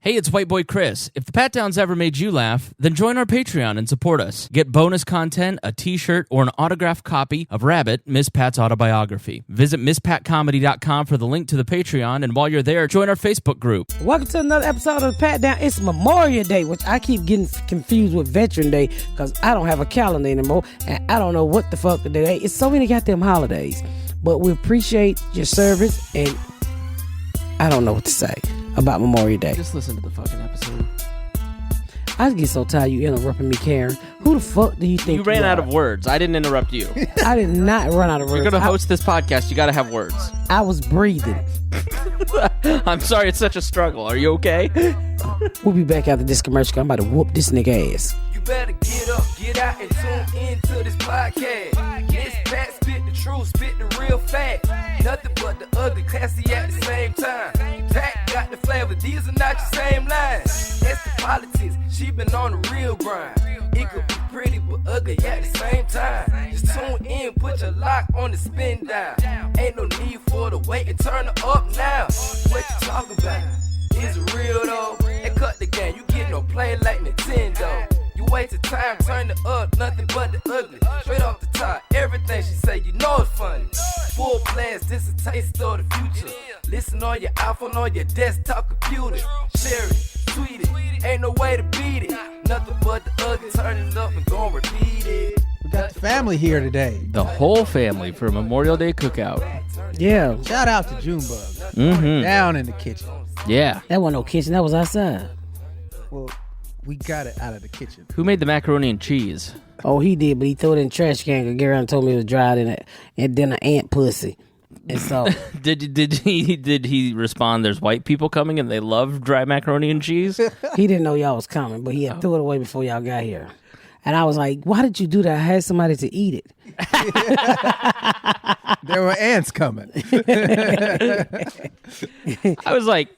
Hey, it's White Boy Chris. If the Pat Downs ever made you laugh, then join our Patreon and support us. Get bonus content, a t-shirt, or an autographed copy of Rabbit, Miss Pat's autobiography. Visit MissPatComedy.com for the link to the Patreon, and while you're there, join our Facebook group. Welcome to another episode of the Pat Down. It's Memorial Day, which I keep getting confused with Veteran Day because I don't have a calendar anymore, and I don't know what the fuck the day is. It's so many goddamn holidays. But we appreciate your service, and I don't know what to say about Memorial Day. Just listen to the fucking episode. I get so tired you interrupting me, Karen. Who the fuck do you think You ran out are? of words. I didn't interrupt you. I did not run out of words. You're going to host this podcast. You got to have words. I was breathing. I'm sorry it's such a struggle. Are you okay? We'll be back after this commercial. I'm about to whoop this nigga ass. You better get up, get out, and tune into this podcast. This Pat spit the truth, spit the real fact. Nothing but the ugly, classy at the same time. Pat got the flavor, these are not your same lines. That's the politics, she been on the real grind. It could be pretty but ugly at the same time. Just tune in, put your lock on the spin down. Ain't no need for the wait and turn it up now. What you talking about? Is it real though? And cut the game, you get no play like Nintendo. You wasted time, turn it up, nothing but the ugly. Straight off the top, everything she say, you know it's funny. Full blast, this a taste of the future. Listen on your iPhone, on your desktop computer. Share it, tweet it, ain't no way to beat it. Nothing but the ugly, turn it up and gon' repeat it. We got the family here today. The whole family for Memorial Day cookout. Yeah. Shout out to Junebug. Mm-hmm. Down in the kitchen. Yeah. That wasn't no kitchen. That was outside. Well, we got it out of the kitchen. Who made the macaroni and cheese? Oh, he did, but he threw it in the trash can because Gary told me it was dried in it, and then an ant pussy. And so Did he respond? There's white people coming and they love dry macaroni and cheese. he didn't know y'all was coming, but he had threw it away before y'all got here. And I was like, why did you do that? I had somebody to eat it. There were ants coming. I was like,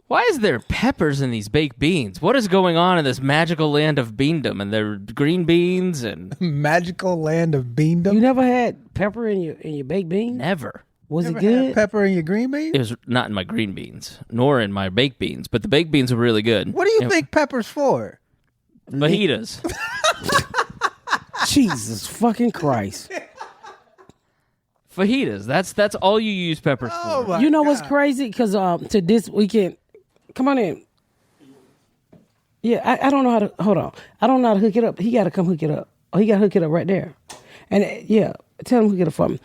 why is there peppers in these baked beans? What is going on in this magical land of beandom? And there are green beans and Magical land of beandom. You never had pepper in your baked beans? never. Was Never it good? had pepper in your green beans? It was not in my green beans, nor in my baked beans, but the baked beans were really good. What do you think pepper's for? Fajitas. Jesus fucking Christ. Fajitas. That's all you use peppers Oh for. my You know God. what's crazy? Because to this weekend, come on in. Yeah, I don't know how to, hold on. I don't know how to hook it up. He got to come hook it up. Oh, he got to hook it up right there. And yeah, tell him to hook it up for me.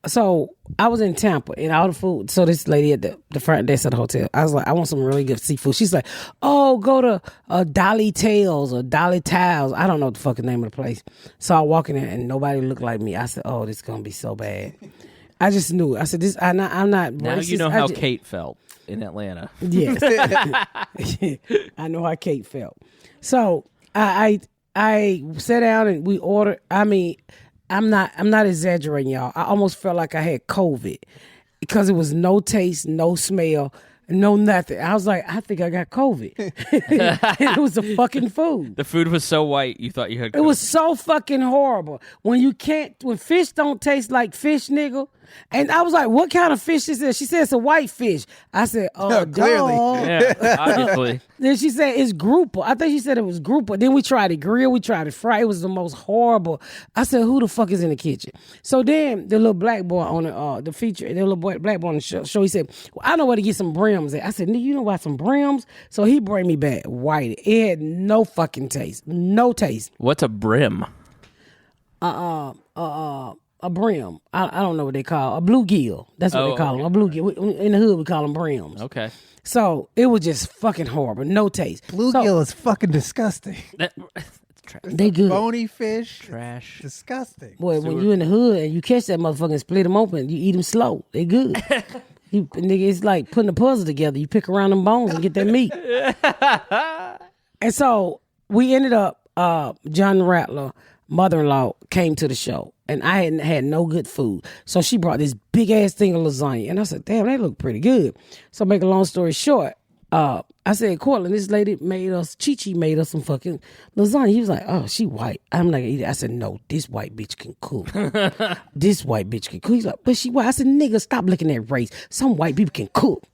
So I was in Tampa and all the food. So this lady at the front desk of the hotel, I was like, I want some really good seafood. She's like, oh, go to Dolly Tales or Dolly Tiles. I don't know what the fucking name of the place. So I walk in there and nobody looked like me. I said, oh, this is going to be so bad. I just knew. I said, I'm not Now racist. you know how Kate felt in Atlanta. Yes. I know how Kate felt. So I sat down and we ordered. I mean, I'm not exaggerating, y'all. I almost felt like I had COVID because it was no taste, no smell, no nothing. I was like, I think I got COVID. And it was the fucking food. The food was so white you thought you had. It was so fucking horrible. When fish don't taste like fish, nigga. And I was like, what kind of fish is this? She said it's a white fish. I said, oh, clearly. duh. Yeah, obviously. Then she said it's grouper. I think she said it was grouper. Then we tried it grill. We tried it fry. It was the most horrible. I said, who the fuck is in the kitchen? So then the little black boy on the feature, the little black boy on the show, he said, well, I know where to get some brims at. I said, you know why some brims? So he brought me back white. It had no fucking taste. No taste. What's a brim? A brim. I don't know what they call a bluegill. That's what they call them. A bluegill. In the hood, we call them brims. Okay. So it was just fucking horrible. No taste. Bluegill is fucking disgusting. It's trash. They good. Bony fish. Trash. Disgusting. Boy, when you in the hood and you catch that motherfucker and split them open, you eat them slow. They good. Nigga, it's like putting a puzzle together. You pick around them bones and get that meat. And so we ended up, John Rattler, mother-in-law, came to the show. And I hadn't had no good food. So she brought this big-ass thing of lasagna. And I said, damn, they look pretty good. So make a long story short, I I said, Cortland, this lady made us, Chi made us some fucking lasagna. He was like, oh, she white. I'm not gonna eat it. I said, no, this white bitch can cook. This white bitch can cook. He's like, but she white. I said, nigga, stop looking at race. Some white people can cook.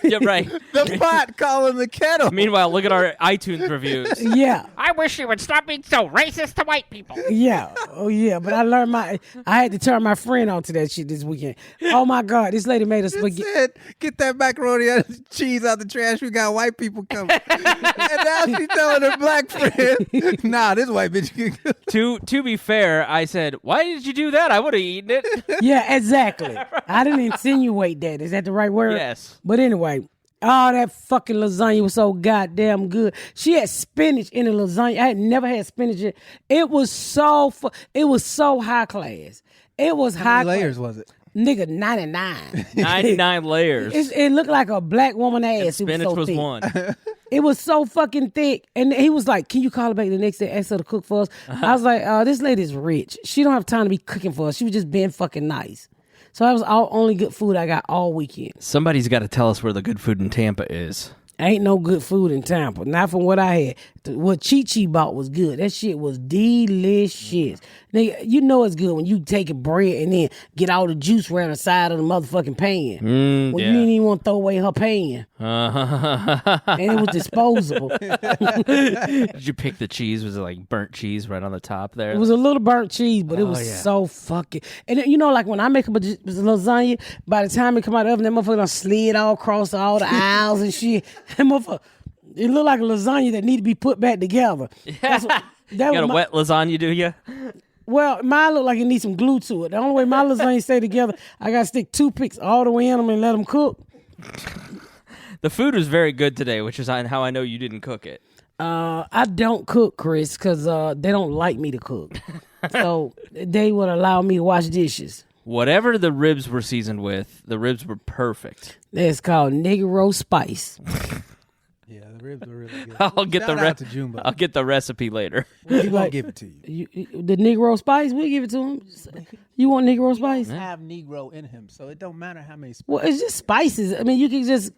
Yeah, right. The pot calling the kettle. Meanwhile, look at our iTunes reviews. Yeah. I wish you would stop being so racist to white people. Yeah. Oh, yeah. But I had to turn my friend on to that shit this weekend. Oh, my God. This lady made us spaghetti. Said, get that macaroni and cheese out the trash. We got white people coming. And now she's telling her black friend, nah, this white bitch can cook. To be fair, I said, why did you do that? I would have eaten it. Yeah, exactly. I didn't insinuate that. Is that the right word? Yes. But anyway, oh, that fucking lasagna was so goddamn good. She had spinach in the lasagna. I had never had spinach in it. It was so high class. It was How high many layers class. was it? Nigga, 99. 99 layers. It looked like a black woman ass. And It spinach was so was thick. one. It was so fucking thick. And he was like, can you call her back the next day, ask her to cook for us? I was like, this lady's rich. She don't have time to be cooking for us. She was just being fucking nice. So that was all only good food I got all weekend. Somebody's got to tell us where the good food in Tampa is. Ain't no good food in Tampa. Not from what I had. What Chi bought was good. That shit was delicious. Nigga, you know it's good when you take a bread and then get all the juice around the side of the motherfucking pan. When you didn't even want to throw away her pan. And it was disposable. Did you pick the cheese? Was it like burnt cheese right on the top there? It was a little burnt cheese, but it was so fucking. And you know, like when I make a lasagna, by the time it come out of the oven, that motherfucker done slid all across all the aisles and shit. That motherfucker, it looked like a lasagna that need to be put back together. That's what, that You got was a wet lasagna, do you? Well, mine look like it needs some glue to it. The only way my lasagna stay together, I got to stick toothpicks all the way in them and let them cook. The food was very good today, which is how I know you didn't cook it. I don't cook, Chris, because they don't like me to cook. So they would allow me to wash dishes. Whatever the ribs were seasoned with, the ribs were perfect. That's called Negro spice. Yeah, the ribs were really good. I'll get Shout the out to Jumbo. I'll get the recipe later. He won't give it to you. The Negro spice, we'll give it to him. You want Negro spice? Have Negro in him, so it don't matter how many. Well, it's just spices. I mean, you can just.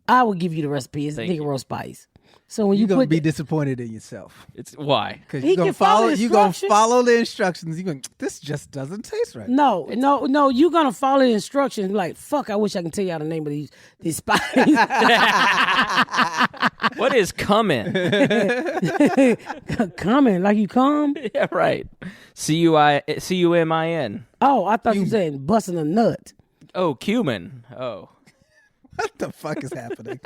I will give you the recipe. It's Thank you. Negro spice. So when You're you gonna put be disappointed in yourself It's why? because He you're gonna can follow follow. the You're gonna instructions. follow the instructions. You're going. This just doesn't taste right. No, you're gonna follow the instructions. Like, fuck, I wish I can tell y'all the name of these spices. What is coming? Coming, like you come. Yeah, right. CUMIN. Oh, I thought you saying busting a nut. Oh, cumin. Oh, What the fuck is happening?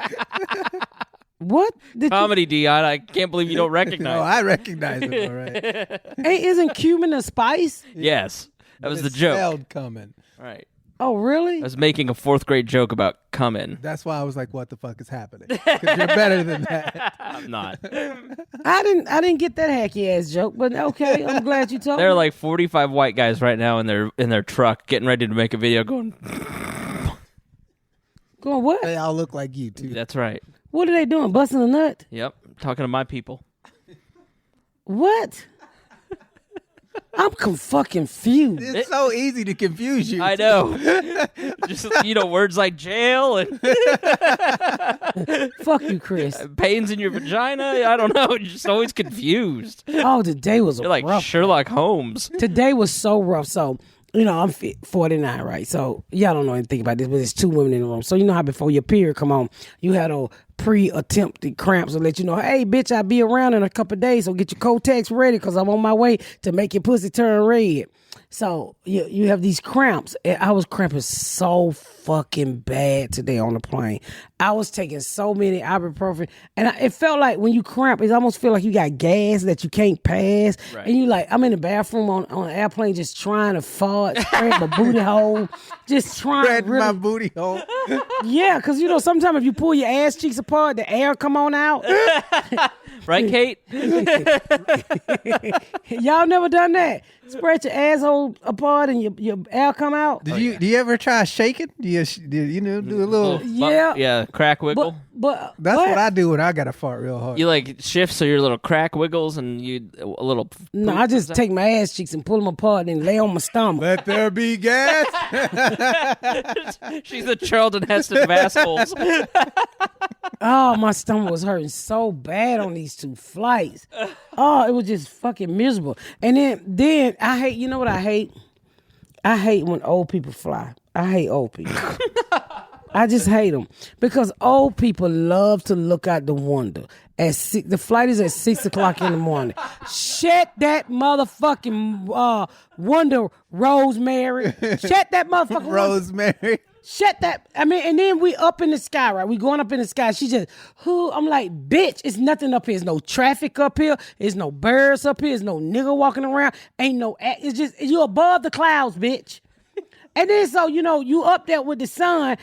What? comedy, Dion. I can't believe you don't No, recognize. I recognize it. All right. Hey, isn't cumin a spice? Yes, that was the It's joke. spelled coming. Right. Oh, really? I was making a fourth grade joke about coming. That's why I was like, "What the fuck is happening?" Because you're better than that. I'm not. I didn't get that hacky ass joke, but okay, I'm glad you told There are me. like 45 white guys right now in their truck getting ready to make a video going, Going what? They all look like you too. that's right. What are they doing? Busting a nut? Yep. Talking to my people. What? I'm fucking confused. It's so easy to confuse you. I know. Just, words like jail and Fuck you, Chris. pains in your vagina. I don't know. You're just always confused. Oh, today was You're like rough. Sherlock Holmes. Today was so rough. So, I'm 49, right? So, y'all don't know anything about this, but there's 2 women in the room. So, you know how before your period come on, you had a pre-attempted cramps to let you know, hey, bitch, I'll be around in a couple of days, so get your Kotex ready because I'm on my way to make your pussy turn red. So, you have these cramps. And I was cramping so fucking bad today on the plane. I was taking so many ibuprofen, and it felt like when you cramp, it almost feel like you got gas that you can't pass. Right. And you like, I'm in the bathroom on an airplane just trying to fart, spread my booty hole, just trying Spread really. my booty hole. Yeah, because sometimes if you pull your ass cheeks apart, the air come on out. Right, Kate? Y'all never done that? Spread your asshole apart and your air come out. Do you ever try shaking? Do you do a little? Yeah. Yeah, crack wiggle. But That's what I do when I gotta fart real hard. You like shift so your little crack wiggles and you a little. No, I just take my ass cheeks and pull them apart and lay on my stomach. Let there be gas. She's the Charlton Heston of assholes. Oh, my stomach was hurting so bad on these 2 flights. Oh, it was just fucking miserable. And then I hate, you know what I hate? I hate when old people fly. I hate old people. I just hate them because old people love to look out the window. The flight is at 6 o'clock in the morning. Shut that motherfucking window, Rosemary. Shut that motherfucking window. Rosemary. Shut that. I mean, and then we up in the sky, right? We going up in the sky. She just, I'm like, bitch, it's nothing up here. There's no traffic up here. There's no birds up here. There's no nigga walking around. It's just, you above the clouds, bitch. And then, so, you up there with the sun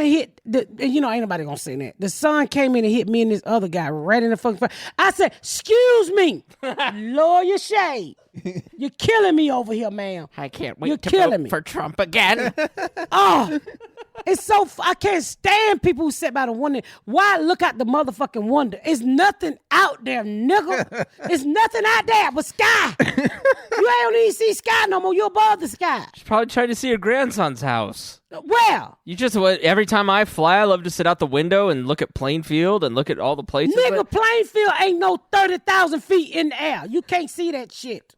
hit, ain't nobody gonna say that. The sun came in and hit me and this other guy right in the fucking face. I said, excuse me, lower your shade. You're killing me over here, ma'am. I can't wait You're to killing vote me. for Trump again. Oh, it's so, I can't stand people who sit by the window. Why look out the motherfucking window? It's nothing out there, nigga. It's nothing out there but sky. You ain't even see sky no more. You're above the sky. She's probably trying to see her grandson's house. Where? Every time I fly, I love to sit out the window and look at Plainfield and look at all the places. Nigga, Plainfield ain't no 30,000 feet in the air. You can't see that shit.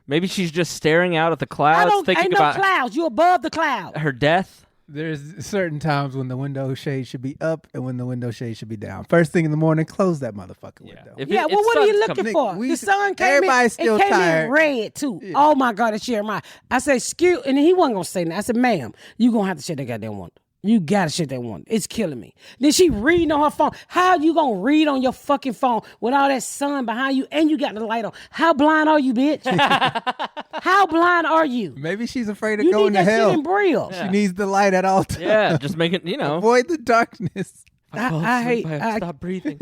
Maybe she's just staring out at the clouds, thinking ain't no about clouds. You're above the clouds. her death. There's certain times when the window shade should be up and when the window shade should be down. First thing in the morning, close that motherfucking window. Well, what are you looking for? we- The sun came everybody's in. still It came tired. in red too. Yeah. Oh my God, it's Jeremiah. I said, excuse, and he wasn't gonna say that. I said, ma'am, you gonna have to shut that goddamn window. You gotta shut that window. It's killing me. Then she reading on her phone. How you gonna read on your fucking phone with all that sun behind you and you got the light on? How blind are you, bitch? How blind are you? Maybe she's afraid of You going need to that hell. shit in Braille. She needs the light at all times. Yeah, just make it, Avoid the darkness. I hate. I have to stop breathing.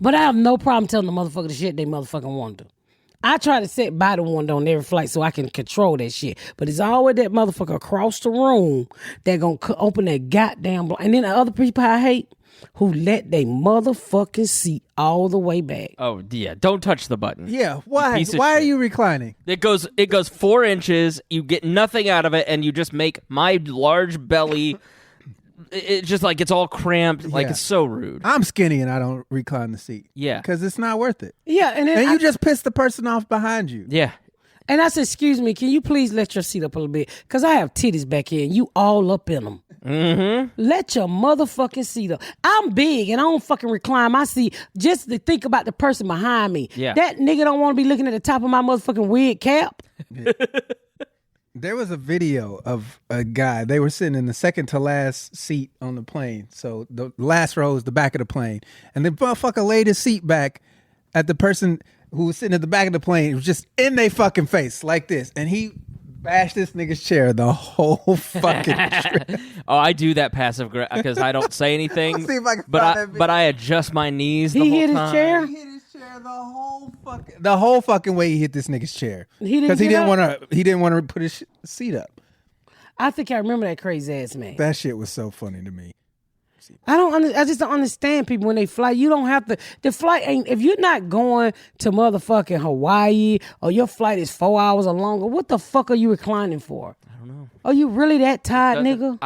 But I have no problem telling the motherfucker to shit they motherfucking window. I try to sit by the window on every flight so I can control that shit. But it's always that motherfucker across the room that gonna open that goddamn blind. And then the other people I hate who let they motherfucking seat all the way back. Oh yeah, don't touch the button. Yeah, why? piece of Why are shit. you reclining? It goes 4 inches. You get nothing out of it, and you just make my large belly. It's just like it's all cramped. Like Yeah. it's so rude. I'm skinny and I don't recline the seat. Yeah. Because it's not worth it. Yeah, and then And I, you just piss the person off behind you. Yeah. and I said, excuse me, can you please let your seat up a little bit? Because I have titties back here and you all up in them. Mm-hmm. Let your motherfucking seat up. I'm big and I don't fucking recline my seat just to think about the person behind me. Yeah. That nigga don't want to be looking at the top of my motherfucking wig cap. There was a video of a guy. They were sitting in the second to last seat on the plane. So the last row is the back of the plane. And the motherfucker laid his seat back at the person who was sitting at the back of the plane. It was just in their fucking face like this. And he bashed this nigga's chair the whole fucking trip. Oh, I do that passive because I don't say anything. I'll see if I can but find I that video. but I adjust my knees. The He whole hit his time. chair. He hit his chair the whole fucking way he hit this nigga's chair. He didn't Because he get didn't up? want to. He didn't want to put his seat up. I think I remember that crazy ass man. That shit was so funny to me. I just don't understand people when they fly. You don't have to. The flight ain't. If you're not going to motherfucking Hawaii or your flight is 4 hours or longer, what the fuck are you reclining for? I don't know. Are you really that tired, nigga?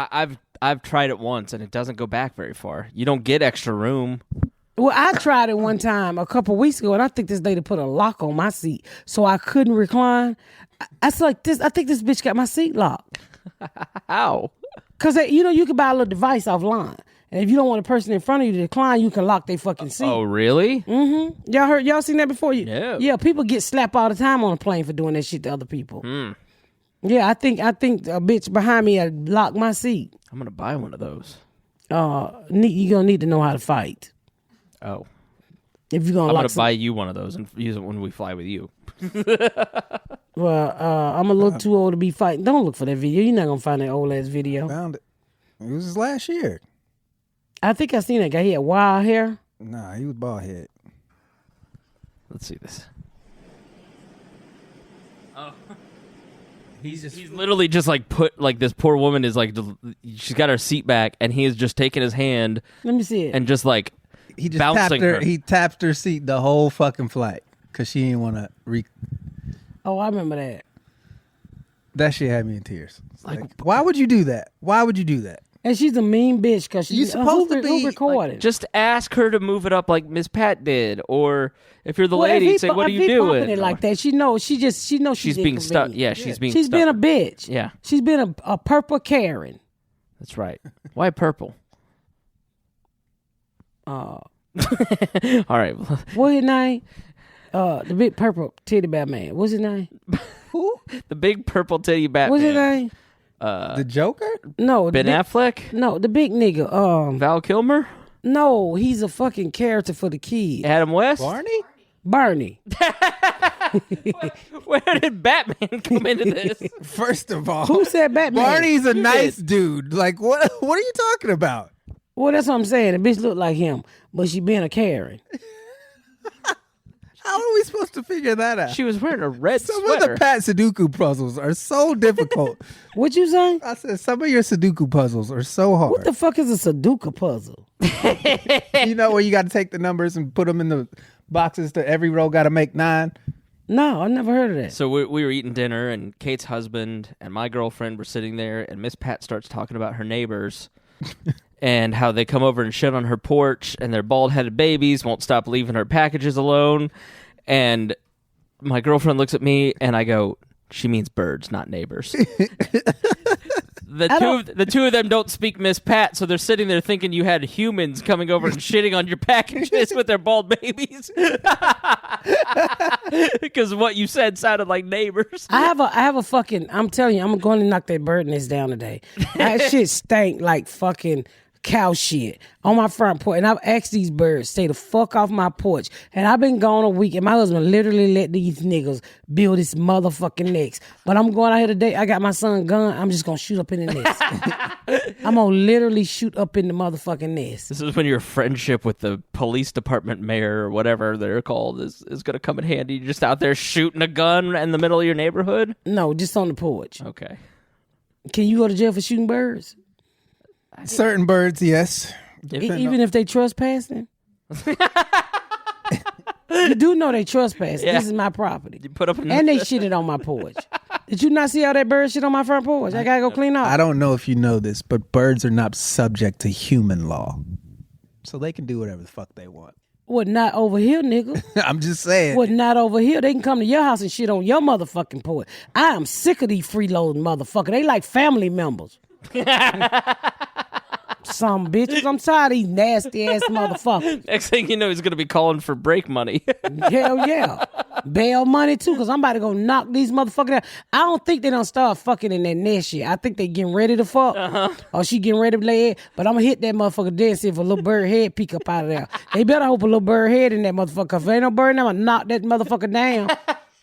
I've tried it once and it doesn't go back very far. You don't get extra room. Well, I tried it one time a couple weeks ago, and I think this lady put a lock on my seat so I couldn't recline. I think this bitch got my seat locked. How? Cause you can buy a little device offline, and if you don't want a person in front of you to decline, you can lock their fucking seat. Oh, really? Y'all seen that before? No. Yeah, people get slapped all the time on a plane for doing that shit to other people. Yeah, I think a bitch behind me had locked my seat. I'm gonna buy one of those. You gonna need to know how to fight Oh, if you're gonna I'm lock. gonna buy you one of those and use it when we fly with you. Well, I'm a little too old to be fighting. Don't look for that video. You're not gonna find that old ass video. Found it. It was his last year. I think I seen that guy. He had wild hair. Nah, he was bald head. Let's see this. Oh. He's literally just like this poor woman is like, she's got her seat back and he is just taking his hand Let me see it. and just like He just bouncing tapped her. her. He tapped her seat the whole fucking flight because she didn't want to. Oh, I remember that. That shit had me in tears. Like, why would you do that? Why would you do that? And she's a mean bitch because she's You supposed to be, recording. Just ask her to move it up like Miss Pat did, or if you're the Well, lady, if he say, bu- "What are if you he doing?" bumping it like that. She knows she's being stuck. inconvenient. Yeah, she's being. She's been a stubborn. bitch. Yeah, she's been a purple Karen. that's right. Why purple? Uh, All right. What his name? The big purple titty bear man. What's his name? Who? The big purple titty Batman. What's his name? The Joker? No, Ben Affleck. No, the big nigga. Val Kilmer. No, he's a fucking character for the kids. Adam West. Barney. Where did Batman come into this? First of all, Who said Batman? Barney's a nice dude. Like, what are you talking about? Well, that's what I'm saying. The bitch look like him, but she being a Karen. How are we supposed to figure that out? She was wearing a red Some sweater. of the Pat Sudoku puzzles are so difficult. What you say? I said some of your Sudoku puzzles are so hard. What the fuck is a Sudoku puzzle? You know where you got to take the numbers and put them in the boxes to every row got to make 9? No, I never heard of that. So we were eating dinner, and Kate's husband and my girlfriend were sitting there, and Miss Pat starts talking about her neighbors and how they come over and shit on her porch, and their bald-headed babies won't stop leaving her packages alone. And my girlfriend looks at me, and I go, "She means birds, not neighbors." The two of them don't speak Miss Pat, so they're sitting there thinking you had humans coming over and shitting on your packages with their bald babies. Because what you said sounded like neighbors. I have a fucking. I'm telling you, I'm going to knock that bird nest down today. That shit stank like fucking cow shit on my front porch. And I've asked these birds, stay the fuck off my porch. And I've been gone a week, and my husband literally let these niggas build this motherfucking nest. But I'm going out here today. I got my son gun. I'm just gonna shoot up in the nest. I'm gonna literally shoot up in the motherfucking nest. This is when your friendship with the police department mayor or whatever they're called is going to come in handy. You're just out there shooting a gun in the middle of your neighborhood? No, just on the porch. Okay. Can you go to jail for shooting birds? Certain birds, yes. Even if they trespassing? You do know they trespass. Yeah. This is my property. You put up And they shitted on my porch. Did you not see how that bird shit on my front porch? I gotta go clean up. I don't know if you know this, but birds are not subject to human law. So they can do whatever the fuck they want. What, not over here, nigga? I'm just saying. What, not over here? They can come to your house and shit on your motherfucking porch. I am sick of these freeloading motherfuckers. They like family members. Some bitches. I'm tired of these nasty ass motherfuckers. Next thing you know, he's going to be calling for break money. Hell yeah. Bail money too, because I'm about to go knock these motherfuckers out. I don't think they don't start fucking in that nest yet. I think they getting ready to fuck. Or she getting ready to lay it. But I'm going to hit that motherfucker dead and see if a little bird head peek up out of there. They better hope a little bird head in that motherfucker. If there ain't no bird, I'm going to knock that motherfucker down.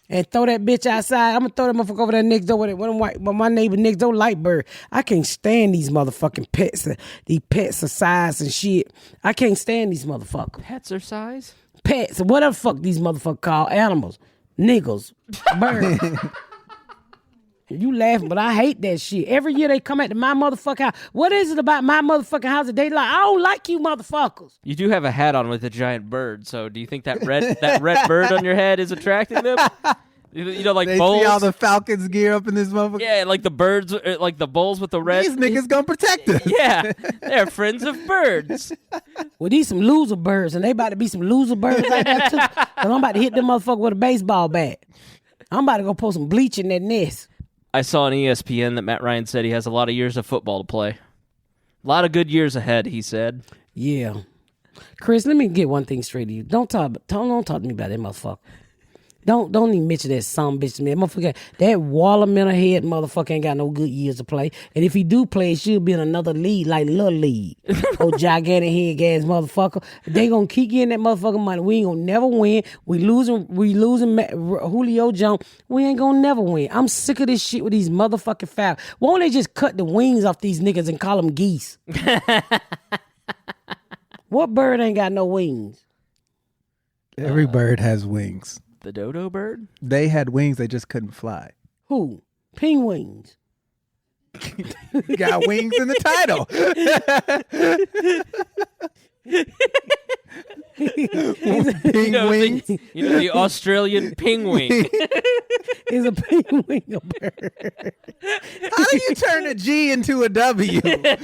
And throw that bitch outside. I'm gonna throw that motherfucker over there next door with it. When my neighbor next door light bird. I can't stand these motherfucking pets. These pets are size and shit. I can't stand these motherfuckers. Pets are size? Pets, whatever the fuck these motherfuckers call animals, niggas, birds. You laughing, but I hate that shit. Every year they come at my motherfucking house. What is it about my motherfucking house that they like? I don't like you motherfuckers. You do have a hat on with a giant bird, so do you think that red bird on your head is attracting them? You know, like they bulls. see all the Falcons gear up in this motherfucker. Yeah, like the birds, like the bulls with the red. These niggas gonna protect us. Yeah, they're friends of birds. Well, these some loser birds, and they about to be some loser birds like that too. Cause I'm about to hit them motherfucker with a baseball bat. I'm about to go pour some bleach in that nest. I saw on ESPN that Matt Ryan said he has a lot of years of football to play. A lot of good years ahead, he said. Yeah. Chris, let me get one thing straight to you. Don't talk to me about that motherfucker. Don't even mention that some bitch to me. That motherfucker, that watermelon head motherfucker ain't got no good years to play. And if he do play, it should be in another league, like Little League. Oh, gigantic head gas motherfucker. They gonna keep getting that motherfucking money. We ain't gonna never win. We losing Julio Jones. We ain't gonna never win. I'm sick of this shit with these motherfucking fouls. Why don't they just cut the wings off these niggas and call them geese? What bird ain't got no wings? Every bird has wings. The dodo bird? They had wings, they just couldn't fly. Who? Pingwings. Got wings in the title. You know, Pingwings. the Australian pingwing. is a penguin a bird? How do you turn a G into a W? What?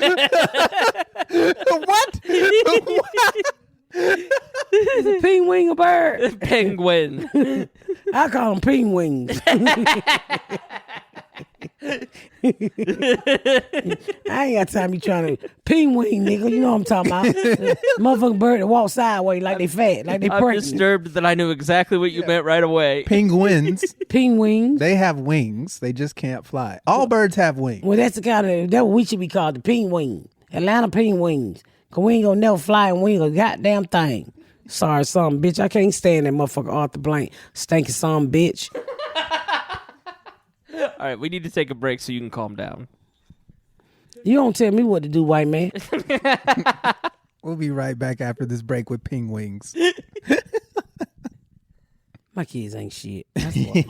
Is a penguin a bird? Penguin. I call them penguins. I ain't got time you trying to penguin, nigga. You know what I'm talking about. Motherfucking bird that walk sideways like they fat, like they I'm pregnant. disturbed that I knew exactly what you meant right away. Penguins, Penguins. they have wings. They just can't fly. All birds have wings. Well, that's the kind of that what we should be called, the penguin. Atlanta penguins. Cause we ain't gonna never fly and we ain't a goddamn thing. Sorry, some bitch. I can't stand that motherfucker Arthur Blank. Stinking some bitch. All right, we need to take a break so you can calm down. You don't tell me what to do, white man. We'll be right back after this break with Pingwings. My kids ain't shit. That's what.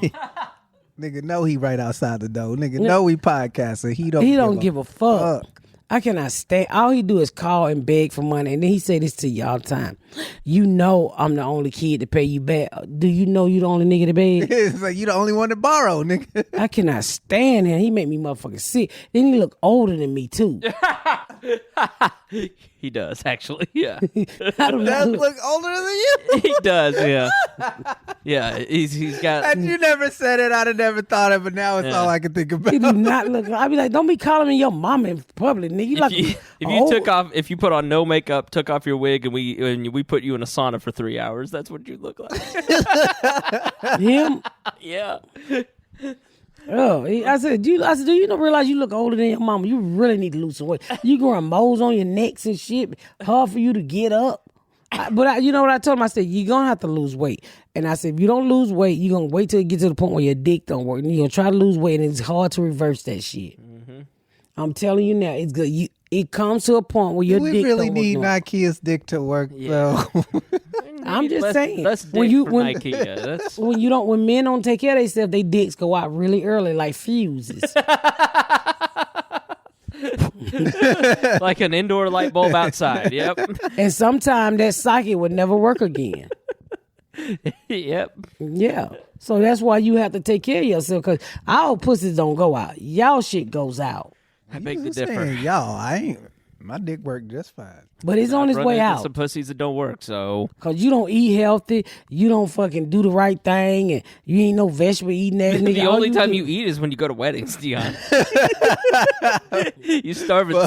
Nigga know he right outside the door. Nigga know we podcasting. He don't give a fuck. I cannot stand. All he do is call and beg for money, and then he say this to you all the time. You know I'm the only kid to pay you back. Do you know you the only nigga to beg? It's like you the only one to borrow, nigga. I cannot stand him. He make me motherfucking sick. Then he look older than me too. He does, actually. Yeah. I don't Does know. look older than you. He does, yeah. Yeah, he's got... And you never said it. I'd have never thought of it. Now it's all I can think about. He do not look. I be like, don't be calling me your mama in public, nigga. You like If you put on no makeup, took off your wig, and we put you in a sauna for 3 hours, that's what you look like. him. Yeah. Oh, I said, do you not realize you look older than your mama? You really need to lose some weight. You growing moles on your necks and shit. Hard for you to get up. You know what I told him? I said, you're going to have to lose weight. And I said, if you don't lose weight, you're going to wait till it gets to the point where your dick don't work. And you're going to try to lose weight, and it's hard to reverse that shit. Mm-hmm. I'm telling you now, it's good. It comes to a point where your dick really don't need work. Nike's dick to work, though. I'm just saying. Less dick when you for when, Nike. Yeah, that's... when men don't take care of themselves, they dicks go out really early like fuses. like an indoor light bulb outside. Yep. And sometimes that socket would never work again. Yep. Yeah. So that's why you have to take care of yourself, because our pussies don't go out. Y'all shit goes out. I beg the Saying, difference. y'all, my dick worked just fine. But it's on its way out. Some pussies that don't work, so... Because you don't eat healthy, you don't fucking do the right thing, and you ain't no vegetable eating ass nigga. The only time you eat is when you go to weddings, Dion. You starving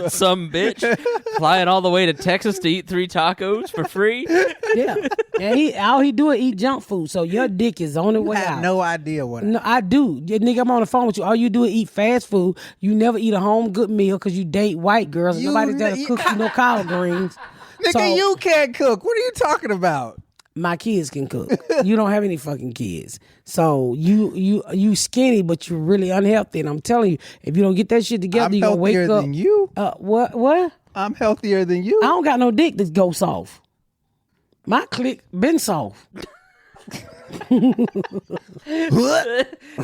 some bitch flying all the way to Texas to eat 3 tacos for free. Yeah. And all he do is eat junk food, so your dick is on the way I have out. no idea what. No, I do. Yeah, nigga, I'm on the phone with you. All you do is eat fast food. You never eat a home good meal because you date white girls. And nobody's there to cook you no collard greens. Nigga, So, you can't cook. What are you talking about? my kids can cook. You don't have any fucking kids. So you skinny, but you're really unhealthy. And I'm telling you, if you don't get that shit together, I'm you're going to wake healthier up. than you. What? I'm healthier than you. I don't got no dick that goes soft. My click been soft.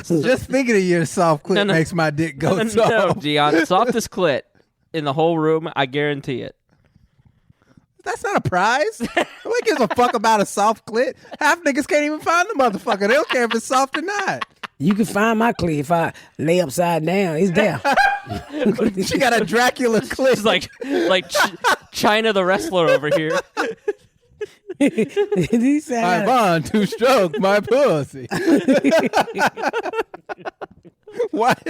Just thinking of your soft clit makes my dick go No, soft. Dion, softest clit in the whole room, I guarantee it. That's not a prize. Nobody gives a fuck about a soft clit. Half niggas can't even find the motherfucker. They don't care if it's soft or not. You can find my clit if I lay upside down. It's there. She got a Dracula clit. It's like China the wrestler over here. He said, I'm on to stroke my pussy. What?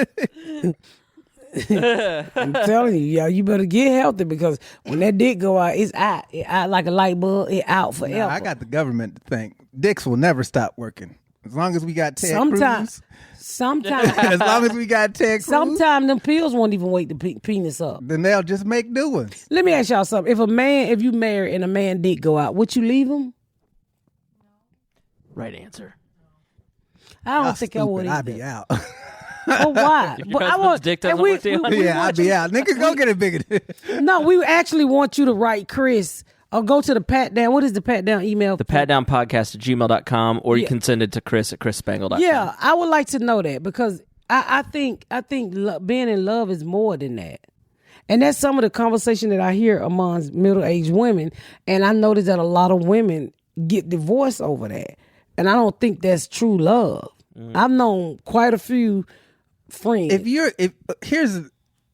I'm telling you, y'all, you better get healthy because when that dick go out, it's out. It out like a light bulb. It out forever. Nah, I got the government to thank. Dicks will never stop working. As long as we got Ted Sometimes, Cruz. As long as we got Ted Cruz. sometimes them pills won't even wake the penis up. Then they'll just make new ones. Let me ask y'all something. If you married and a man dick go out, would you leave him? Right answer. I don't think I would I'd either. be out. But why? If your husband's dick doesn't work, Dion? Yeah, I'd be out. Nigga, go get it bigger. No, we actually want you to write Chris or go to the Pat Down. What is the Pat Down email? The patdownpodcast@gmail.com, or you can send it to Chris at chrisspangle.com. Yeah, I would like to know that because I think being in love is more than that. And that's some of the conversation that I hear amongst middle-aged women. And I notice that a lot of women get divorced over that. And I don't think that's true love. I've known quite a few friends.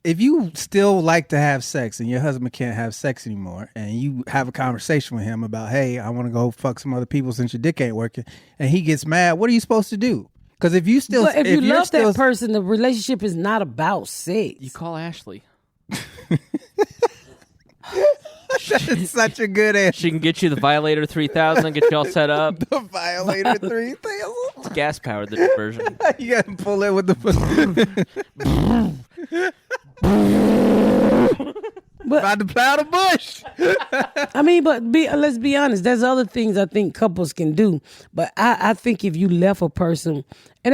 If you still like to have sex and your husband can't have sex anymore, and you have a conversation with him about, hey, I want to go fuck some other people since your dick ain't working, and he gets mad, what are you supposed to do? Because if you love that person, the relationship is not about sex. You call Ashley. That's such a good answer. She can get you the Violator 3000, get you all set up. The Violator 3000. Gas powered the version. You got to pull it with the. About to plow the bush. I mean, let's be honest. There's other things I think couples can do. But I think if you left a person, and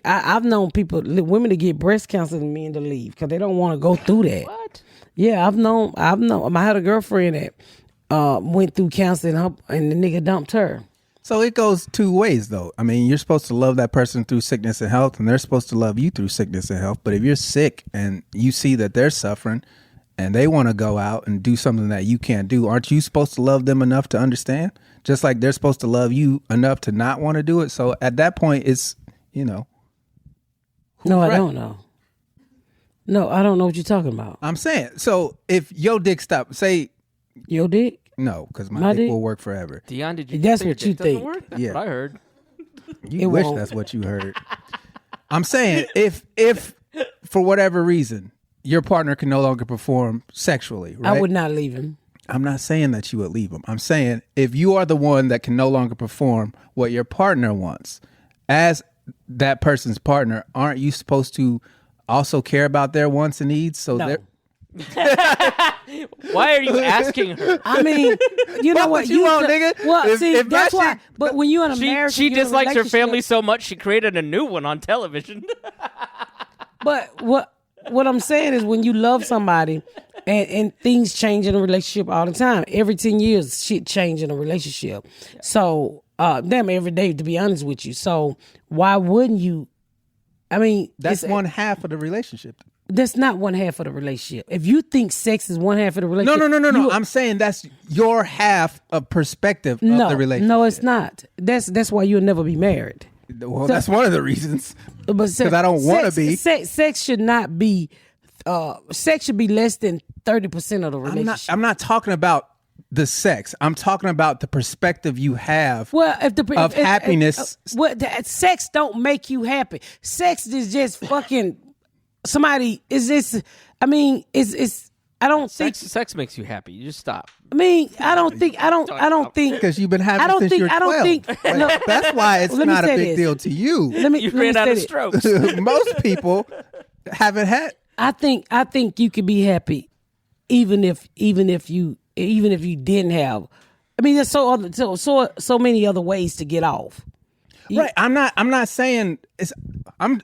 I've known women to get breast cancer and men to leave because they don't want to go through that. What? Yeah, I've known. I had a girlfriend that went through cancer and the nigga dumped her. So it goes two ways, though. I mean, you're supposed to love that person through sickness and health, and they're supposed to love you through sickness and health. But if you're sick and you see that they're suffering and they want to go out and do something that you can't do, aren't you supposed to love them enough to understand? Just like they're supposed to love you enough to not want to do it. So at that point, it's, No, I don't know. No, I don't know what you're talking about. I'm saying, so if your dick stopped, say... Your dick? No, because my dick will work forever. Dion, did you That's say what your you dick doesn't think. work? That's Yeah. what I heard. You wish that's what you heard. I'm saying, if for whatever reason, your partner can no longer perform sexually, right? I would not leave him. I'm not saying that you would leave him. I'm saying if you are the one that can no longer perform what your partner wants, as that person's partner, aren't you supposed to also care about their wants and needs? So No. Why are you asking her? I mean, you know what? you want, nigga? Well, If that's my why. shit- But when you're in a marriage, She you're in a dislikes her family relationship- so much she created a new one on television. But what I'm saying is, when you love somebody, and things change in a relationship all the time. Every 10 years, shit change in a relationship. Yeah. So, damn, every day, to be honest with you. So why wouldn't you? I mean, that's one half of the relationship. That's not one half of the relationship. If you think sex is one half of the relationship, no. I'm saying that's your half of perspective of the relationship. No, it's not. That's why you'll never be married. Well, that's one of the reasons. Because I don't want to be. Sex should not be. Sex should be less than 30% of the relationship. I'm not talking about the sex. I'm talking about the perspective you have. Well, if happiness. Sex don't make you happy. Sex is just fucking. Somebody is this. I mean, it's. I don't think sex makes you happy. You just stop. I mean, I don't think because you've been having since you're 12. That's why it's not a big deal to you. You ran out of strokes. Most people haven't had. I think you could be happy, even if you didn't have. I mean, there's so many other ways to get off. Right. I'm not saying it's.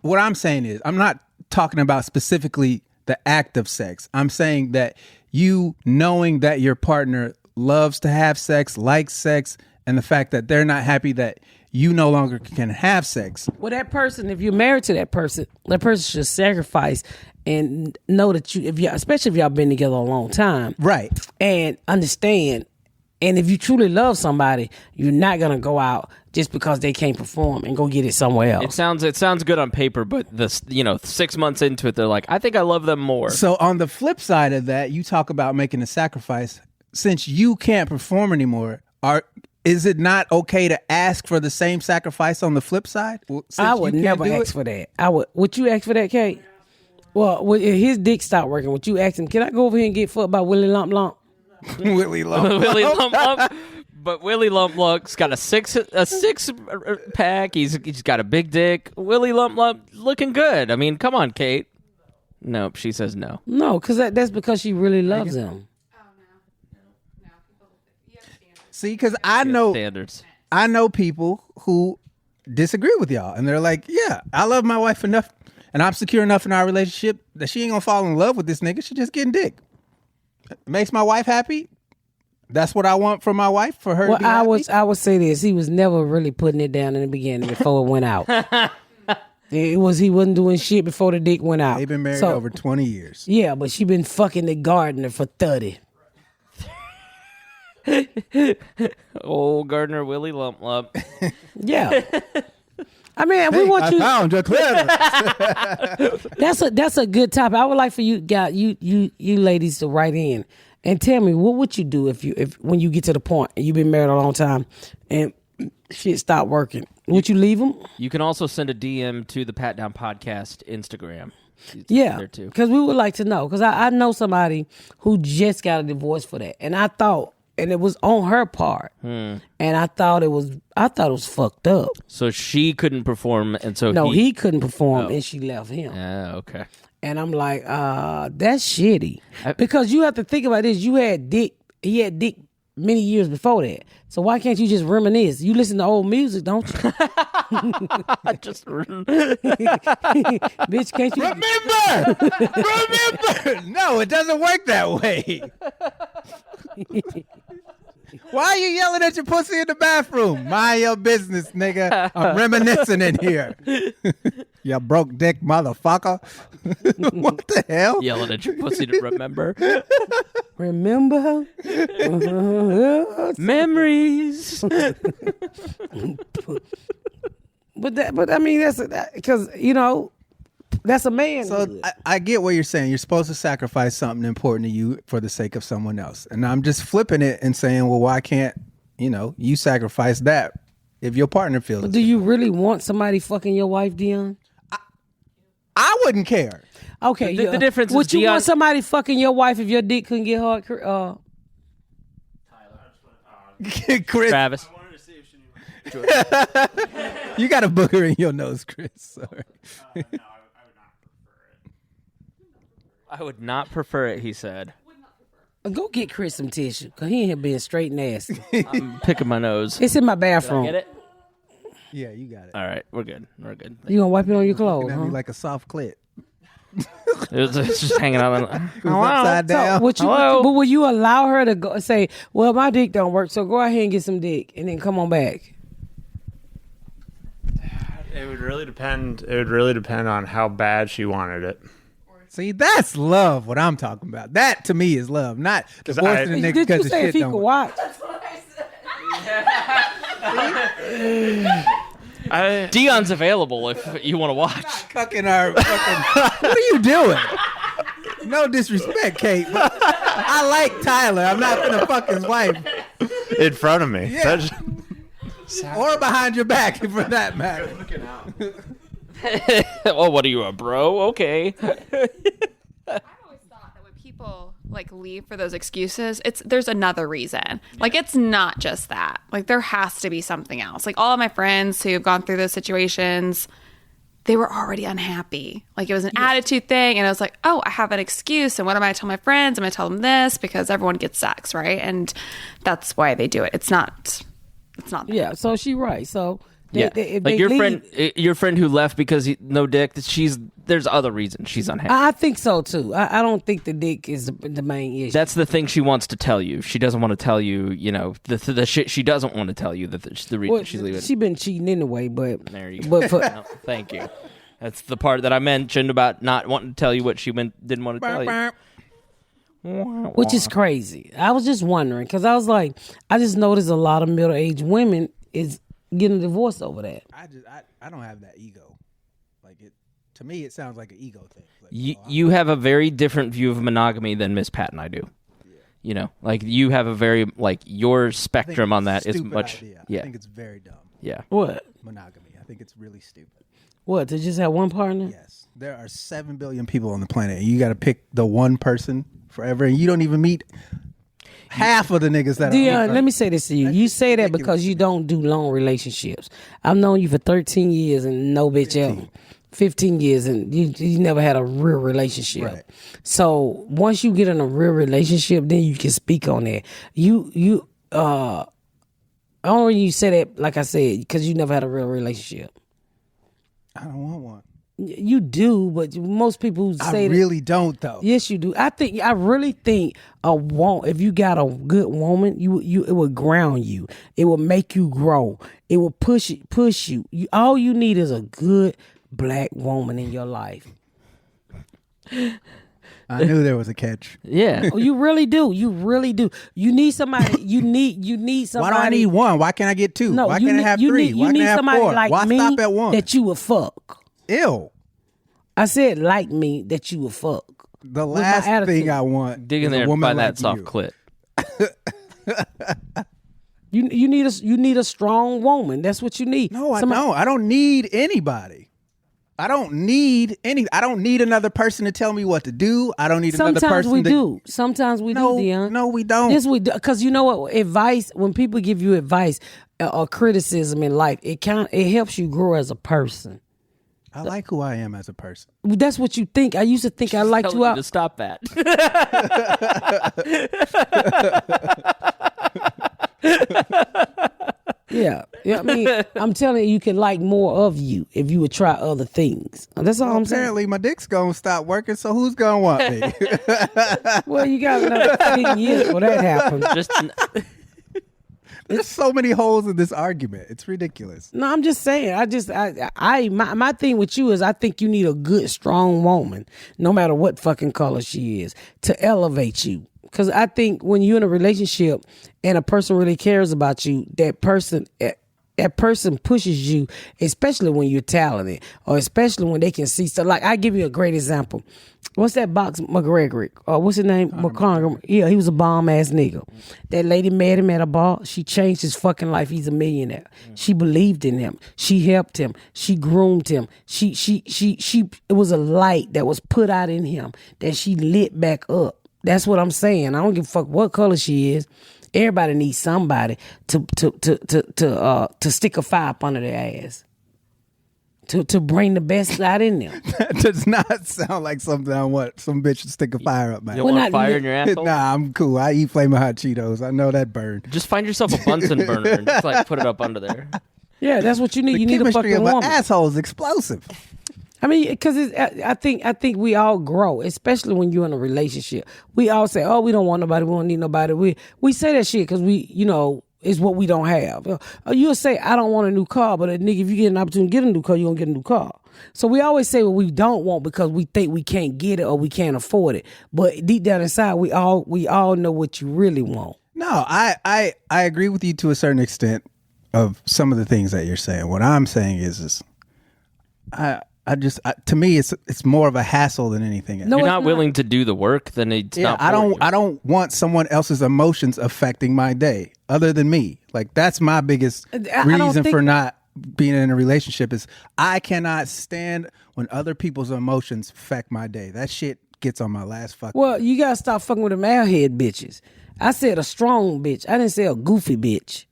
What I'm saying is I'm not talking about specifically the act of sex. I'm saying that you knowing that your partner loves to have sex, likes sex, and the fact that they're not happy that you no longer can have sex. Well, that person, if you're married to that person should sacrifice and know that especially if y'all been together a long time. Right. And understand. And if you truly love somebody, you're not going to go out just because they can't perform and go get it somewhere else. It sounds good on paper, but 6 months into it, they're like, I think I love them more. So on the flip side of that, you talk about making a sacrifice. Since you can't perform anymore, is it not okay to ask for the same sacrifice on the flip side? I would never ask for that. Would you ask for that, Kate? Well, if his dick stopped working, would you ask him, can I go over here and get fucked by Willie Lump Lump? Willie Lump Lump. Willie Lump Lump. But Willie Lump Lump's got a six pack. He's got a big dick. Willie Lump Lump looking good. I mean, come on, Kate. Nope, she says no. No, because that's because she really loves him. See, because I know standards. I know people who disagree with y'all, and they're like, "Yeah, I love my wife enough, and I'm secure enough in our relationship that she ain't gonna fall in love with this nigga. She just getting dick. It makes my wife happy. That's what I want from my wife, for her to be happy." I would say this: he was never really putting it down in the beginning before it went out. He wasn't doing shit before the dick went out. They've been married over 20 years. Yeah, but she been fucking the gardener for 30. Old gardener Willie Lump Lump. Yeah. I mean, we want you. Found your Twitter. That's a good topic. I would like for you ladies to write in and tell me what would you do if when you get to the point and you've been married a long time and shit stop working. Would you leave them? You can also send a DM to the Pat Down Podcast Instagram. Yeah, there too. Because we would like to know. Because I know somebody who just got a divorce for that, and I thought, and it was on her part, and I thought it was fucked up. So she couldn't perform, and so he couldn't perform, and she left him. Okay. And I'm like, that's shitty. Because you have to think about this. He had dick many years before that. So why can't you just reminisce? You listen to old music, don't you? Bitch, can't you? Remember! No, it doesn't work that way. Why are you yelling at your pussy in the bathroom? Mind your business, nigga. I'm reminiscing in here. You broke dick motherfucker. What the hell? Yelling at your pussy to remember. Remember? Memories. But I mean, that's because, that's a man. So I get what you're saying. You're supposed to sacrifice something important to you for the sake of someone else. And I'm just flipping it and saying, well, why can't, you sacrifice that if your partner feels Do you really want somebody fucking your wife, Dion? I wouldn't care. Okay. The difference is would you want somebody fucking your wife if your dick couldn't get hard? Chris. Travis. You got a booger in your nose, Chris. Sorry. I would not prefer it, he said. Go get Chris some tissue, because he ain't here being straight nasty. I'm picking my nose. It's in my bathroom. Get it? Yeah, you got it. All right, we're good. You gonna wipe it on your clothes, That'd huh? be like a soft clit. It's just hanging out. Upside down. But will you allow her to go say, well, my dick don't work, so go ahead and get some dick, and then come on back? It would really depend. It would really depend on how bad she wanted it. See, that's love. What I'm talking about. That to me is love, not divorcing the nigga Did because you the say shit if he don't could work. watch? Dion's available if you want to watch. Fucking our fucking. What are you doing? No disrespect, Kate, but I like Tyler. I'm not gonna fuck his wife. In front of me. Yeah. Or behind your back, for that matter. Oh, what are you, a bro? Okay. I've always thought that when people leave for those excuses, there's another reason. It's not just that. There has to be something else. All of my friends who've gone through those situations, they were already unhappy. It was an attitude thing, and I was like, oh, I have an excuse, and what am I tell my friends? I'm gonna tell them this because everyone gets sex, right? And that's why they do it. It's not that. Yeah, so she right. So your friend who left because no dick. There's other reasons she's unhappy. I think so too. I don't think the dick is the main issue. That's the thing she wants to tell you. She doesn't want to tell you. The shit she doesn't want to tell you. The reason she's leaving. She been cheating anyway, but there you go. But for, no, thank you. That's the part that I mentioned about not wanting to tell you what she didn't want to tell you. Which is crazy. I was just wondering because I was like, I just noticed a lot of middle-aged women is getting divorced over that. I don't have that ego. To me, it sounds like an ego thing. You have a very different view of monogamy than Miss Pat and I do. Yeah. You have a very your spectrum on that is much. Idea. Yeah. I think it's very dumb. Yeah. What? Monogamy. I think it's really stupid. What, to just have one partner? Yes. There are 7 billion people on the planet, and you got to pick the one person forever, and you don't even meet half of the niggas that Dion, are. let me say this to you. You say that because you don't do long relationships. I've known you for 13 years and no bitch ever. 15 years and you never had a real relationship. Right. So once you get in a real relationship, then you can speak on that. Only you say that, like I said, because you never had a real relationship. I don't want one. You do, but most people say I really don't, though. Yes, you do. I really think if you got a good woman, it will ground you. It will make you grow. It will push you. All you need is a good black woman in your life. I knew there was a catch. Yeah. Oh, you really do. You really do. You need somebody. You need somebody. Why do I need one? Why can't I get two? No, Why you can't need, I have you three? Need, Why you can't need I have somebody four? like Why me stop at one? that you would fuck. Ew. I said like me that you would fuck. The my last attitude. thing I want Dig in is there a and woman find like that soft you. clit. You need a strong woman. That's what you need. No, I don't. I don't need anybody. I don't need another person to tell me what to do. I don't need another Sometimes person we to do. Sometimes we No, do, Dion. no, we don't. Yes, we do. Because you know what? Advice, when people give you advice or criticism in life, it helps you grow as a person. I like who I am as a person. That's what you think. I used to think I liked Telling you you out. to stop that. Yeah. I mean, I'm telling you can like more of you if you would try other things. That's all I'm saying. Apparently, my dick's gonna stop working. So who's gonna want me? Well, you got another 10 years for that happen. Just There's so many holes in this argument. It's ridiculous. No, I'm just saying. My thing with you is I think you need a good, strong woman, no matter what fucking color she is, to elevate you. Because I think when you're in a relationship and a person really cares about you, that person pushes you, especially when you're talented, or especially when they can see stuff. Like, I give you a great example. What's that box McGregor? What's his name? McConaughey. Yeah, he was a bomb ass nigga. That lady met him at a bar. She changed his fucking life. He's a millionaire. She believed in him. She helped him. She groomed him. She it was a light that was put out in him that she lit back up. That's what I'm saying. I don't give a fuck what color she is. Everybody needs somebody to stick a fire up under their ass. To bring the best out in them. That does not sound like something I want some bitch to stick a fire up my you don't want fire in your asshole? Nah, I'm cool. I eat Flamin' Hot Cheetos. I know that burn. Just find yourself a Bunsen burner and just like put it up under there. Yeah, that's what you need. The You need a chemistry fucking of woman. an asshole is explosive. I mean, because I think we all grow, especially when you're in a relationship. We all say, "Oh, we don't want nobody. We don't need nobody." We say that shit because it's what we don't have. You'll say, "I don't want a new car," but nigga, if you get an opportunity to get a new car, you're gonna get a new car. So we always say what we don't want because we think we can't get it or we can't afford it. But deep down inside, we all know what you really want. No, I agree with you to a certain extent of some of the things that you're saying. What I'm saying is to me, it's more of a hassle than anything else. No, You're it's not willing to do the work, then it's Yeah, not. I don't want someone else's emotions affecting my day other than me. Like, that's my biggest I don't reason think- for not being in a relationship is I cannot stand when other people's emotions affect my day. That shit gets on my last fucking. Well, you gotta stop fucking with them airhead bitches. I said a strong bitch. I didn't say a goofy bitch.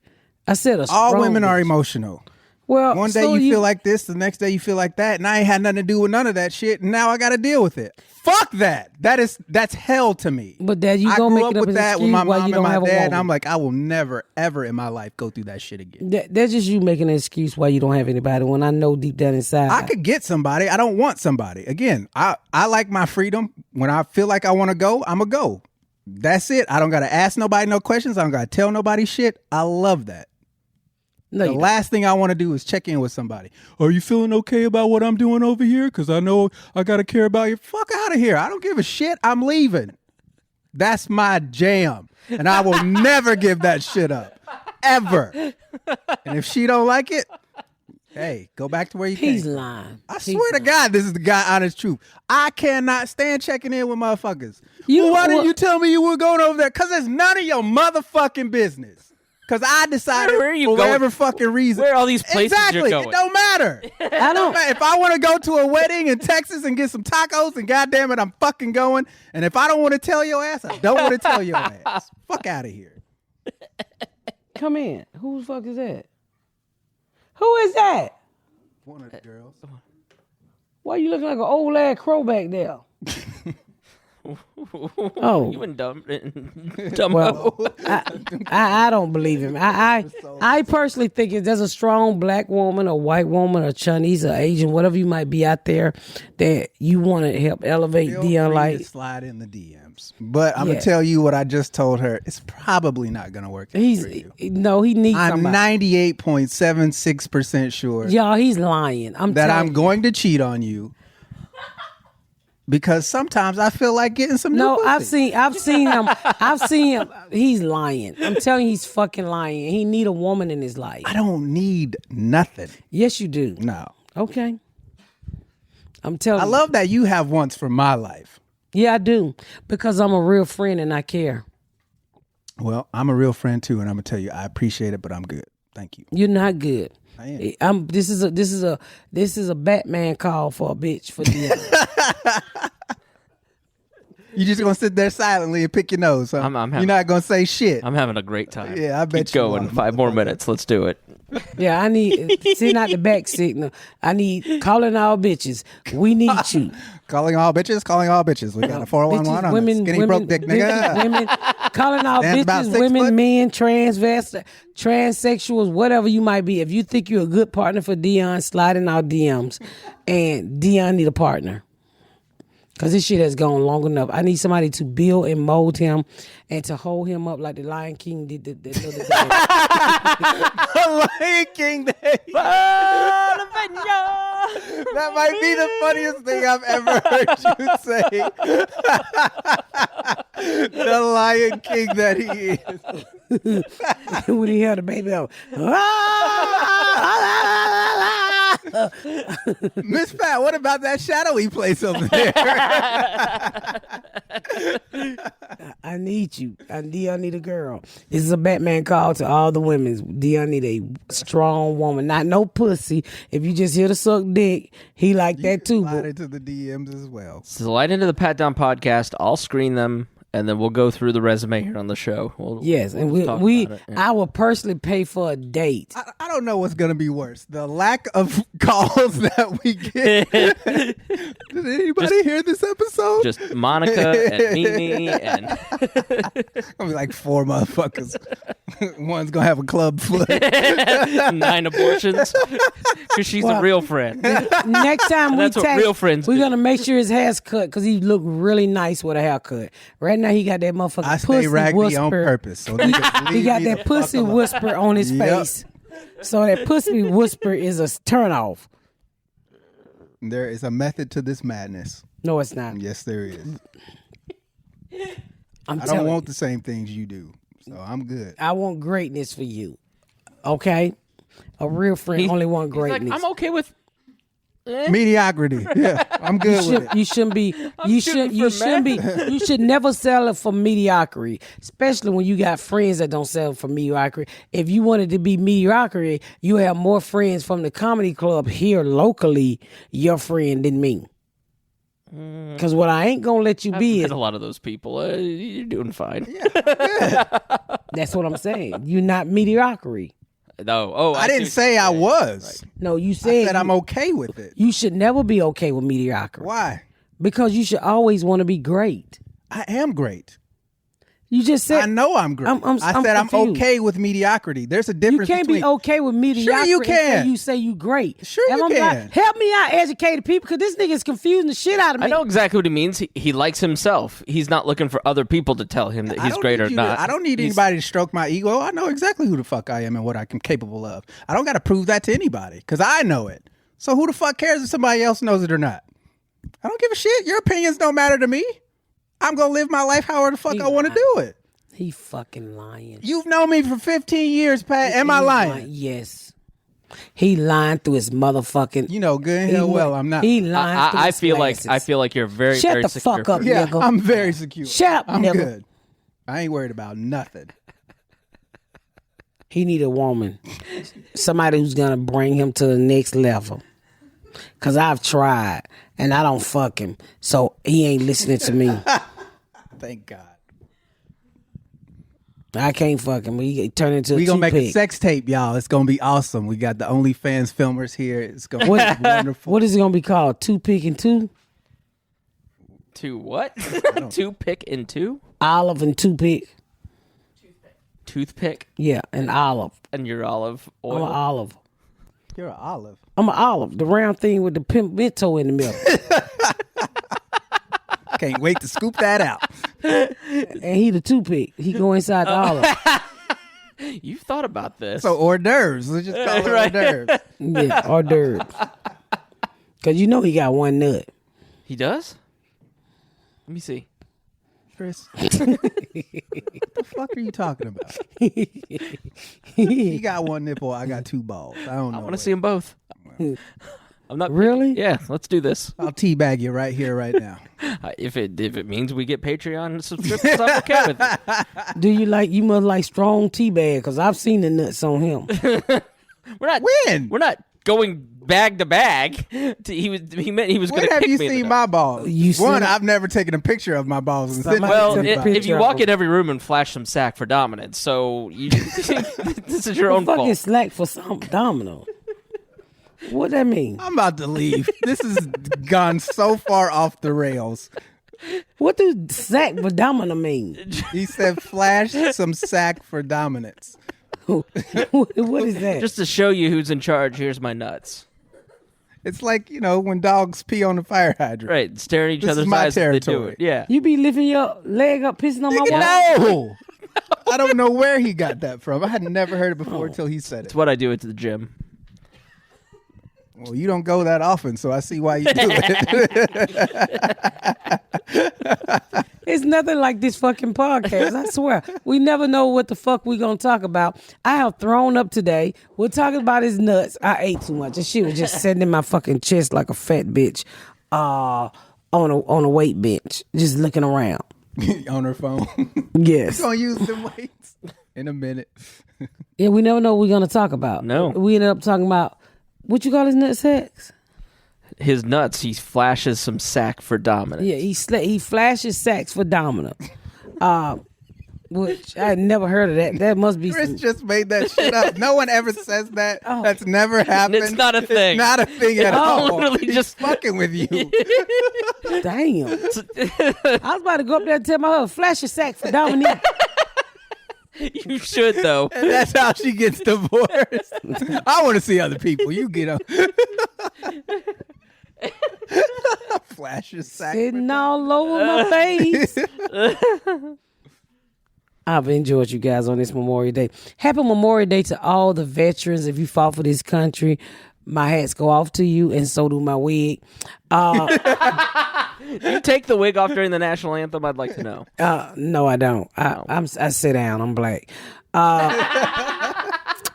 I said a strong All women bitch. are emotional. Well, One day so you feel like this, the next day you feel like that, and I ain't had nothing to do with none of that shit, and now I got to deal with it. Fuck that. That's hell to me. But Dad, you I gonna grew make it up up with as an that with excuse my why mom you and don't my have a dad, and woman. I'm like, I will never ever in my life go through that shit again. That's just you making an excuse why you don't have anybody. When I know deep down inside, I could get somebody. I don't want somebody. Again, I like my freedom. When I feel like I want to go, I'm going to go. That's it. I don't got to ask nobody no questions. I don't got to tell nobody shit. I love that. No, The you last thing I want to do is check in with somebody. Are you feeling okay about what I'm doing over here? Because I know I got to care about you. Fuck out of here. I don't give a shit. I'm leaving. That's my jam. And I will never give that shit up. Ever. And if she don't like it, hey, go back to where you came he's from. lying. I swear to God, this is the God honest truth. I cannot stand checking in with motherfuckers. You- Why didn't well- you tell me you were going over there? Because it's none of your motherfucking business. Because I decided Where are you for going? whatever fucking reason. Where are all these places exactly. you're going? It don't matter. I don't. If I want to go to a wedding in Texas and get some tacos, and goddamn it, I'm fucking going. And if I don't want to tell your ass, I don't want to tell your ass. Fuck out of here. Come in. Who the fuck is that? Who is that? One of the girls. Why you looking like an old ass crow back there? Oh, You and dumb. Dumb. well, I don't believe him. I personally think if there's a strong black woman, or white woman, or Chinese, or Asian, whatever you might be out there, that you want to help elevate Feel Dion free Light. to slide in the DMs. But I'm Yeah. going to tell you what I just told her. It's probably not going to work. out for you. He needs I'm somebody. 98.76% sure Y'all, he's lying. that I'm going to cheat on you because sometimes I feel like getting some No, new pussy. I've seen him. He's lying. I'm telling you, he's fucking lying. He need a woman in his life. I don't need nothing. Yes, you do. No. Okay. I'm telling I you. love that you have wants for my life. Yeah, I do. Because I'm a real friend and I care. Well, I'm a real friend too, and I'm gonna tell you I appreciate it, but I'm good. Thank you. You're not good. I am. This is a Batman call for a bitch for Dion. You just gonna sit there silently and pick your nose. Huh? You're not gonna say shit. I'm having a great time. Yeah, I bet Keep you going. are. 5 more minutes. Let's do it. Yeah, I need send out the back signal. I need calling all bitches. We need you. Calling all bitches. We got a 411 on women, skinny broke dick nigga. women, calling all That's about bitches, 6 women, foot. men, transsexuals, whatever you might be. If you think you're a good partner for Dion, slide in our DMs. And Dion need a partner. Because this shit has gone long enough. I need somebody to build and mold him and to hold him up like the Lion King did the other day. Lion King Day. That might be the funniest thing I've ever heard you say. The Lion King that he is. When he held the baby up. Miss Pat, what about that shadowy place over there? I need you. Dion need a girl. This is a Batman call to all the women. Dion need a strong woman, not no pussy. If you just here to suck dick, he like that too. Slide into the DMs as well. Slide into the Pat Down podcast. I'll screen them, and then we'll go through the resume here on the show. Yes, and we talk about it, yeah. I will personally pay for a date. I don't know what's going to be worse. The lack of calls that we get. Did anybody hear this episode? Just Monica and Mimi and Gonna be like 4 motherfuckers. One's going to have a club foot. 9 abortions because she's a real friend. Next time we That's what text, real friends we're do. gonna make sure his hair's cut because he look really nice with a haircut. Right now he got that motherfucking I pussy stay raggedy whisper. on purpose. So niggas He leave got me the that pussy fuck alone. whisper on his Yep. face. So that pussy whisper is a turn off. There is a method to this madness. No, it's not. Yes, there is. I'm I telling don't want you, the same things you do. So I'm good. I want greatness for you. Okay? A real friend only want He's like, greatness. I'm okay with. Mediocrity. Yeah, I'm good with it. You shouldn't be. You should never sell it for mediocrity, especially when you got friends that don't sell for mediocrity. If you wanted to be mediocrity, you have more friends from the comedy club here locally. Your friend than me. Because what I ain't gonna let you be is a lot of those people. You're doing fine. that's what I'm saying. You're not mediocrity. No. Oh, I didn't say I was. No, you I said said I'm okay with it. you should never be okay with mediocrity. Why? Because you should always want to be great. I am great. You just said I know I'm great. I'm I said I'm confused. okay with mediocrity. There's a You difference can't between. be okay with mediocrity. you until can. You say you great. Sure And you I'm can. like, help me out, educated people, because this nigga's confusing the shit out of me. I know exactly what he means. He likes himself. He's not looking for other people to tell him that I he's don't great need or you not. I don't need He's- anybody to stroke my ego. I know exactly who the fuck I am and what I'm capable of. I don't got to prove that to anybody because I know it. So who the fuck cares if somebody else knows it or not? I don't give a shit. Your opinions don't matter to me. I'm going to live my life however the fuck I want to do it. He fucking lying. You've known me for 15 years, Pat. Am I He lying? Yes. He lying through his motherfucking. You know good and hell well I'm not. He lying through I his feel glasses. like you're very, Shut very the secure fuck up, person. Yeah, nigga. I'm very secure. Shut up, I'm nigga. good. I ain't worried about nothing. He need a woman. Somebody who's going to bring him to the next level. Because I've tried, and I don't fuck him. So he ain't listening to me. Thank God. I can't fuck him. He turn into a We gonna make a toothpick. sex tape, y'all. It's gonna be awesome. We got the OnlyFans filmers here. It's gonna be wonderful. What is it going to be called? Toothpick and two? Two what? Two pick and two? Olive and toothpick. Toothpick Yeah, and olive. and your olive I'm oil. an olive. You're an olive. I'm an olive. The round thing with the pimento in the middle. Can't wait to scoop that out. And he the toothpick. He go inside the olive. You've thought about this. So hors d'oeuvres. Let's just call it hors d'oeuvres. Yeah, hors d'oeuvres. Because you know he got one nut. He does? Let me see. Chris. What the fuck are you talking about? He got one nipple. I got two balls. I don't know. I want to see them both. I'm not Really? Yeah, let's do this. I'll teabag you right here, right now. If it means we get Patreon subscriptions, I'm okay with it. Do you must like strong teabag, because I've seen the nuts on him. We're not going bag to bag. He meant he was going When to have kick you me in seen the my balls? You One, seen- I've never taken a picture of my balls. And sent Well, Took a if picture you of walk them. in every room and flash some sack for dominance, so this is your own Fucking fault. slack for some domino. What that mean? I'm about to leave. This has gone so far off the rails. What does sack for domino mean? He said, "Flash some sack for dominance." What is that? Just to show you who's in charge, here's my nuts. It's like, when dogs pee on the fire hydrant. Right, staring at each This is other's my eyes as they do territory. it. Yeah. You be lifting your leg up, pissing on my wall? No! I don't know where he got that from. I had never heard it before until he said it. It's what I do at the gym. Well, you don't go that often, so I see why you do it. It's nothing like this fucking podcast. I swear. We never know what the fuck we gonna talk about. I have thrown up today. We're talking about his nuts. I ate too much. And she was just sitting in my fucking chest like a fat bitch on a weight bench, just looking around. On her phone. Yes. Gonna use the weights in a minute. Yeah, we never know what we're gonna talk about. No. We ended up talking about what you call his nut sex? His nuts, he flashes some sack for dominance. Yeah, he flashes sacks for dominance. Which I had never heard of that. That must be Chris some, just made that shit up. No one ever says that. Oh. That's never happened. It's not a thing. It's not a thing at I'm all. literally He's just- fucking with you. damn. I was about to go up there and tell my husband, flash your sack for Dominique. You should, though. And that's how she gets divorced. I want to see other people. You get up. Flash your sack. Sitting all over my face. I've enjoyed you guys on this Memorial Day. Happy Memorial Day to all the veterans. If you fought for this country, my hats go off to you, and so do my wig. You take the wig off during the national anthem, I'd like to know. No, I don't. I sit down. I'm black.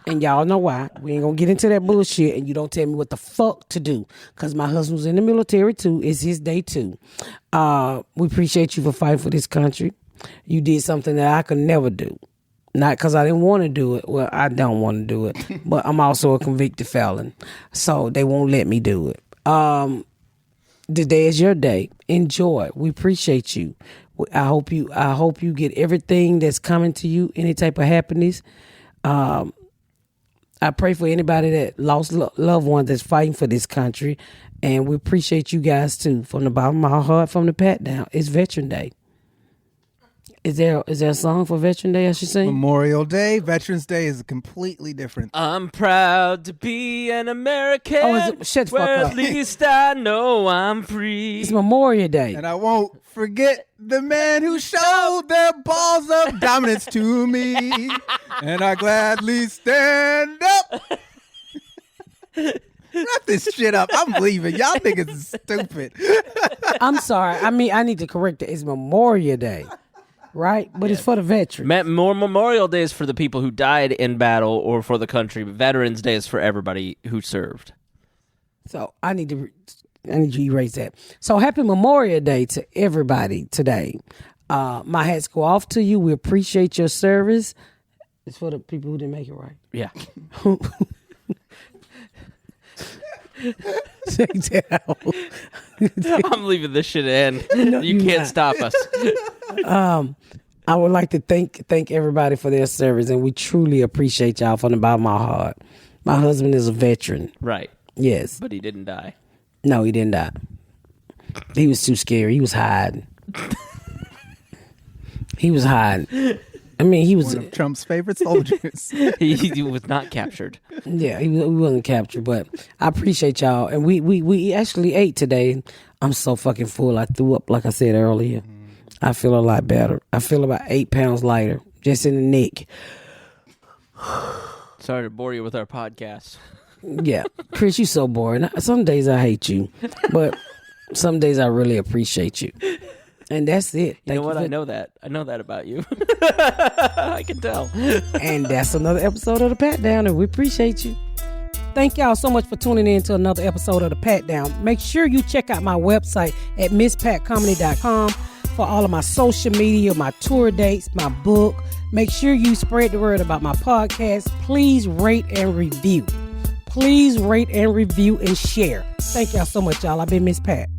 And y'all know why. We ain't gonna get into that bullshit, and you don't tell me what the fuck to do. Because my husband's in the military too. It's his day too. We appreciate you for fighting for this country. You did something that I could never do. Not because I didn't want to do it. Well, I don't want to do it. But I'm also a convicted felon. So they won't let me do it. Today is your day. Enjoy. We appreciate you. I hope you get everything that's coming to you, any type of happiness. I pray for anybody that lost loved ones that's fighting for this country. And we appreciate you guys too. From the bottom of my heart, from the pat down. It's Veteran Day. Is there a song for Veteran Day I should sing? Memorial Day, Veterans Day is completely different. I'm proud to be an American. Oh, is it? Shut the fuck where up. at least I know I'm free. It's Memorial Day. And I won't forget the man who showed their balls of dominance to me. And I gladly stand up. Wrap this shit up. I'm leaving. Y'all niggas is stupid. I'm sorry. I mean, I need to correct it. It's Memorial Day, right? But it's for the veterans. More Memorial Day is for the people who died in battle or for the country. But Veterans Day is for everybody who served. So I need to erase that. So happy Memorial Day to everybody today. My hats go off to you. We appreciate your service. It's for the people who didn't make it right. Yeah. I'm leaving this shit in. You you're can't not. stop us. I would like to thank everybody for their service, and we truly appreciate y'all from the bottom of my heart. My husband is a veteran. Right. Yes. But he didn't die. No, he didn't die. He was too scared. He was hiding. He was hiding. I mean, he was. One of Trump's favorite soldiers. He was not captured. Yeah, he wasn't captured, but I appreciate y'all. And we actually ate today. I'm so fucking full. I threw up, like I said earlier. I feel a lot better. I feel about 8 pounds lighter, just in the neck. Sorry to bore you with our podcast. Yeah, Chris, you so boring. Some days I hate you, but some days I really appreciate you. And that's it. You know what? for- I know that. I know that about you. I can tell. And that's another episode of The Pat Down, and we appreciate you. Thank y'all so much for tuning in to another episode of The Pat Down. Make sure you check out my website at misspatcomedy.com for all of my social media, my tour dates, my book. Make sure you spread the word about my podcast. Please rate and review. Please rate and review and share. Thank y'all so much, y'all. I've been Miss Pat.